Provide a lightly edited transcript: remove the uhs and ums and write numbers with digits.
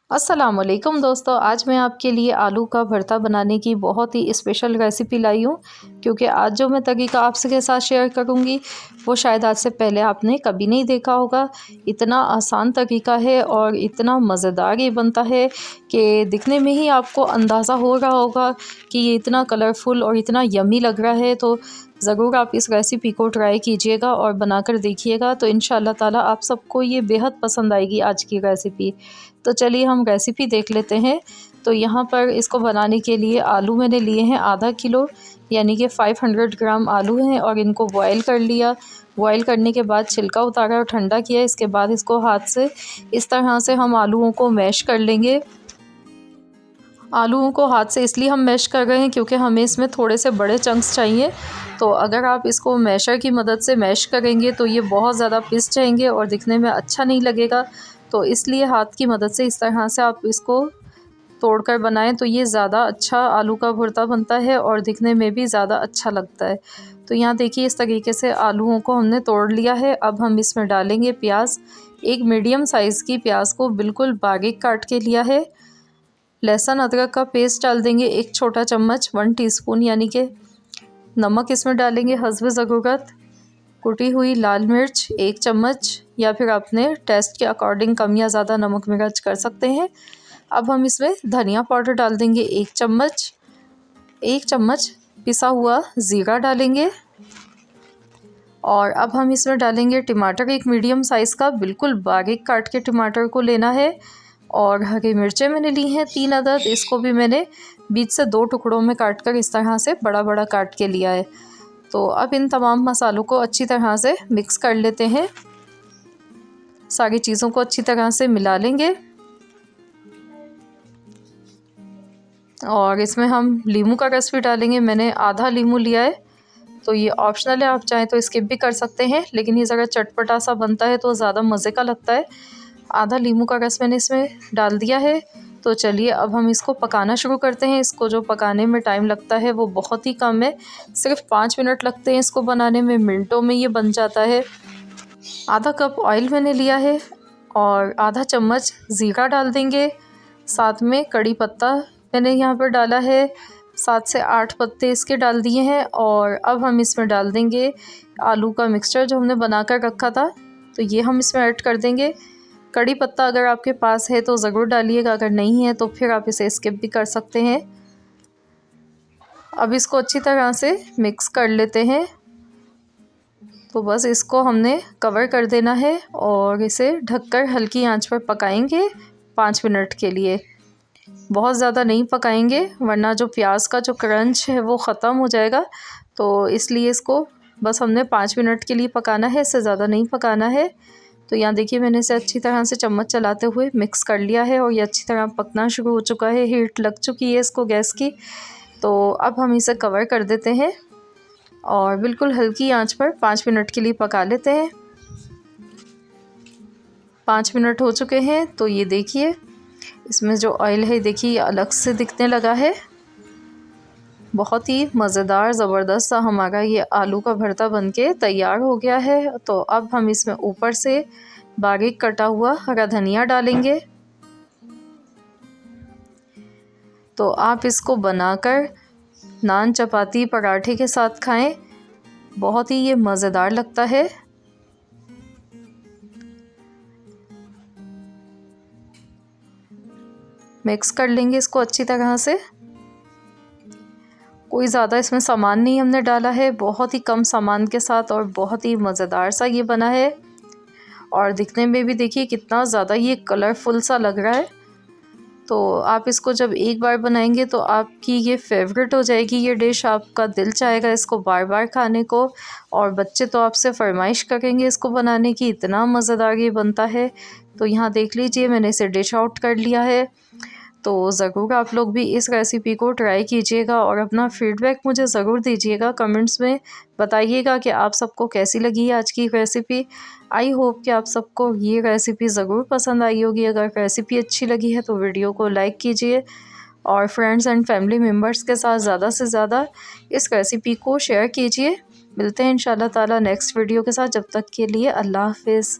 अस्सलामुअलैकुम दोस्तों, आज मैं आपके लिए आलू का भरता बनाने की बहुत ही स्पेशल रेसिपी लाई हूँ। क्योंकि आज जो मैं तरीका आपके साथ शेयर करूँगी वो शायद आज से पहले आपने कभी नहीं देखा होगा। इतना आसान तरीका है और इतना मज़ेदार ये बनता है कि दिखने में ही आपको अंदाज़ा हो रहा होगा कि ये इतना कलरफुल और इतना यम्मी लग रहा है। तो ज़रूर आप इस रेसिपी को ट्राई कीजिएगा और बनाकर देखिएगा, तो इंशाअल्लाह ताला आप सबको ये बेहद पसंद आएगी आज की रेसिपी। तो चलिए हम रेसिपी देख लेते हैं। तो यहाँ पर इसको बनाने के लिए आलू मैंने लिए हैं आधा किलो, यानी कि 500 ग्राम आलू हैं और इनको बॉयल कर लिया। बॉयल करने के बाद छिलका उतारा और ठंडा किया। इसके बाद इसको हाथ से इस तरह से हम आलूओं को मैश कर लेंगे। आलूओं को हाथ से इसलिए हम मैश कर रहे हैं क्योंकि हमें इसमें थोड़े से बड़े चंक्स चाहिए। तो अगर आप इसको मैशर की मदद से मैश करेंगे तो ये बहुत ज़्यादा पिस जाएंगे और दिखने में अच्छा नहीं लगेगा। तो इसलिए हाथ की मदद से इस तरह से आप इसको तोड़कर बनाएं तो ये ज़्यादा अच्छा आलू का भुर्ता बनता है और दिखने में भी ज़्यादा अच्छा लगता है। तो यहाँ देखिए इस तरीके से आलूओं को हमने तोड़ लिया है। अब हम इसमें डालेंगे प्याज। एक मीडियम साइज़ की प्याज को बिल्कुल बारीक काट के लिया है। लहसुन अदरक का पेस्ट डाल देंगे 1 छोटा चम्मच 1 टीस्पून, यानी कि नमक इसमें डालेंगे हस्ब ज़रूरत। कुटी हुई लाल मिर्च 1 चम्मच, या फिर अपने टेस्ट के अकॉर्डिंग कम या ज़्यादा नमक मिर्च कर सकते हैं। अब हम इसमें धनिया पाउडर डाल देंगे 1 चम्मच। 1 चम्मच पिसा हुआ ज़ीरा डालेंगे। और अब हम इसमें डालेंगे टमाटर, एक मीडियम साइज़ का बिल्कुल बारीक काट के टमाटर को लेना है। और हरी मिर्चें मैंने ली हैं 3 अदद, इसको भी मैंने बीच से 2 टुकड़ों में काट कर इस तरह से बड़ा बड़ा काट के लिया है। तो अब इन तमाम मसालों को अच्छी तरह से मिक्स कर लेते हैं। सारी चीज़ों को अच्छी तरह से मिला लेंगे। और इसमें हम लीमू का रस भी डालेंगे। मैंने आधा लीमू लिया है, तो ये ऑप्शनल है, आप चाहें तो स्किप भी कर सकते हैं, लेकिन ये ज़रा चटपटा सा बनता है तो ज़्यादा मज़े का लगता है। आधा लीमू का रस मैंने इसमें डाल दिया है। तो चलिए अब हम इसको पकाना शुरू करते हैं। इसको जो पकाने में टाइम लगता है वो बहुत ही कम है, सिर्फ 5 मिनट लगते हैं इसको बनाने में, मिनटों में ये बन जाता है। आधा कप ऑयल मैंने लिया है और आधा चम्मच ज़ीरा डाल देंगे। साथ में कड़ी पत्ता मैंने यहाँ पर डाला है, 7 से 8 पत्ते इसके डाल दिए हैं। और अब हम इसमें डाल देंगे आलू का मिक्सचर जो हमने बना कर रखा था, तो ये हम इसमें ऐड कर देंगे। कड़ी पत्ता अगर आपके पास है तो ज़रूर डालिएगा, अगर नहीं है तो फिर आप इसे स्किप भी कर सकते हैं। अब इसको अच्छी तरह से मिक्स कर लेते हैं। तो बस इसको हमने कवर कर देना है और इसे ढककर हल्की आंच पर पकाएंगे 5 मिनट के लिए। बहुत ज़्यादा नहीं पकाएंगे वरना जो प्याज का जो क्रंच है वो ख़त्म हो जाएगा। तो इसलिए इसको बस हमने 5 मिनट के लिए पकाना है, इससे ज़्यादा नहीं पकाना है। तो यहाँ देखिए मैंने इसे अच्छी तरह से चम्मच चलाते हुए मिक्स कर लिया है और ये अच्छी तरह पकना शुरू हो चुका है। हीट लग चुकी है इसको गैस की। तो अब हम इसे कवर कर देते हैं और बिल्कुल हल्की आंच पर 5 मिनट के लिए पका लेते हैं। 5 मिनट हो चुके हैं। तो ये देखिए इसमें जो ऑयल है देखिए अलग से दिखने लगा है। बहुत ही मज़ेदार ज़बरदस्त सा हमारा ये आलू का भरता बनके तैयार हो गया है। तो अब हम इसमें ऊपर से बारीक कटा हुआ हरा धनिया डालेंगे। तो आप इसको बनाकर नान, चपाती, पराठे के साथ खाएं, बहुत ही ये मज़ेदार लगता है। मिक्स कर लेंगे इसको अच्छी तरह से। कोई ज़्यादा इसमें सामान नहीं हमने डाला है, बहुत ही कम सामान के साथ और बहुत ही मज़ेदार सा ये बना है। और दिखने में भी देखिए कितना ज़्यादा ये कलरफुल सा लग रहा है। तो आप इसको जब एक बार बनाएंगे तो आपकी ये फेवरेट हो जाएगी ये डिश, आपका दिल चाहेगा इसको बार बार खाने को। और बच्चे तो आपसे फरमाइश करेंगे इसको बनाने की, इतना मज़ेदार ये बनता है। तो यहाँ देख लीजिए मैंने इसे डिश आउट कर लिया है। तो ज़रूर आप लोग भी इस रेसिपी को ट्राई कीजिएगा और अपना फीडबैक मुझे ज़रूर दीजिएगा, कमेंट्स में बताइएगा कि आप सबको कैसी लगी आज की रेसिपी। आई होप कि आप सबको ये रेसिपी ज़रूर पसंद आई होगी। अगर रेसिपी अच्छी लगी है तो वीडियो को लाइक कीजिए और फ्रेंड्स एंड फैमिली मेम्बर्स के साथ ज़्यादा से ज़्यादा इस रेसिपी को शेयर कीजिए। मिलते हैं इंशाल्लाह ताला नेक्स्ट वीडियो के साथ। जब तक के लिए अल्लाह हाफिज़।